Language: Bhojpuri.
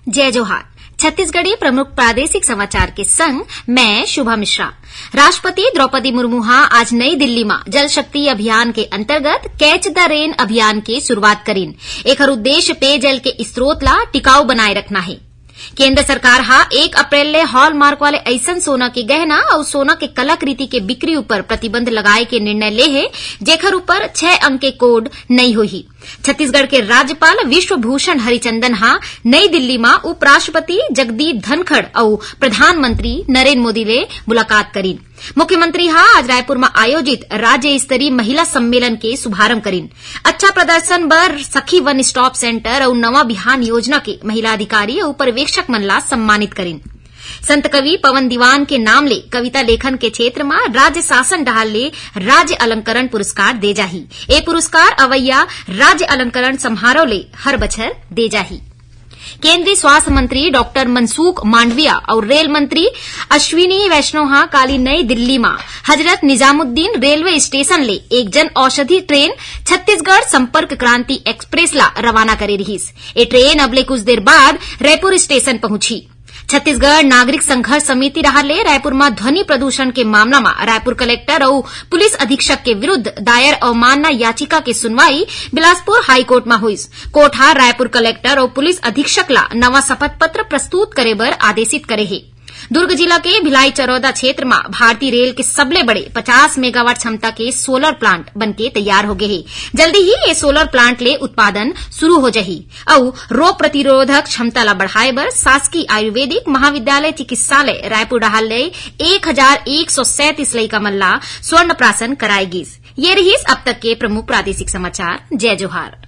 जय जोहार। छत्तीसगढ़ी प्रमुख प्रादेशिक समाचार के संग मैं शुभा मिश्रा। राष्ट्रपति द्रौपदी मुर्मू आज नई दिल्ली में जल शक्ति अभियान के अंतर्गत कैच द रेन अभियान की शुरुआत करीन। एकर उद्देश्य पेयजल के स्रोत ला टिकाऊ बनाए रखना है। केंद्र सरकार 1 अप्रैल ले हॉलमार्क वाले ऐसन सोना के गहना और सोना के कलाकृति के बिक्री ऊपर प्रतिबंध लगाए के निर्णय ले है, जेकर ऊपर 6 अंक के कोड नहीं होही। छत्तीसगढ़ के राज्यपाल विश्वभूषण हरिचंदन नई दिल्ली में उपराष्ट्रपति जगदीप धनखड़ और प्रधानमंत्री नरेंद्र मोदी ले मुलाकात करीन। मुख्यमंत्री आज रायपुर में आयोजित राज्य स्तरीय महिला सम्मेलन के शुभारंभ करीन। अच्छा प्रदर्शन बर सखी वन स्टॉप सेंटर और नवा बिहान योजना के महिला अधिकारी और पर्यवेक्षक मन ला सम्मानित करीन। संत कवि पवन दीवान के नाम ले कविता लेखन के क्षेत्र में राज्य शासन डहाल ले राज्य अलंकरण पुरस्कार दे जाही। ए पुरस्कार अवैया राज्य अलंकरण समारोह ले हर बछर दे जाही। केंद्रीय स्वास्थ्य मंत्री डॉक्टर मनसुख मांडविया और रेल मंत्री अश्विनी वैष्णव काली नई दिल्ली में हजरत निजामुद्दीन रेलवे स्टेशन ले एक जन औषधि ट्रेन छत्तीसगढ़ संपर्क क्रांति एक्सप्रेस ला रवाना करे रहीस। ये ट्रेन अबले कुछ देर बाद रायपुर स्टेशन पहुंची। छत्तीसगढ़ नागरिक संघर्ष समिति ले रायपुर में ध्वनि प्रदूषण के मामला में रायपुर कलेक्टर और पुलिस अधीक्षक के विरुद्ध दायर अवमानना याचिका की सुनवाई बिलासपुर हाईकोर्ट में हुई। कोर्ट रायपुर कलेक्टर और पुलिस अधीक्षक ला नवा शपथ पत्र प्रस्तुत करे बर आदेशित करे है। दुर्ग जिला के भिलाई चरौदा क्षेत्र में भारतीय रेल के सबले बड़े 50 मेगावाट क्षमता के सोलर प्लांट बनके तैयार हो गए हैं। जल्दी ही ये सोलर प्लांट ले उत्पादन शुरू हो जाही और रोग प्रतिरोधक क्षमता ला बढ़ाए बर शासकीय आयुर्वेदिक महाविद्यालय चिकित्सालय रायपुर डहाल ले 1137 लइका मन ला स्वर्ण प्राशन कराए गिस। ये रहीस अब तक के प्रमुख प्रादेशिक समाचार। जय जोहार।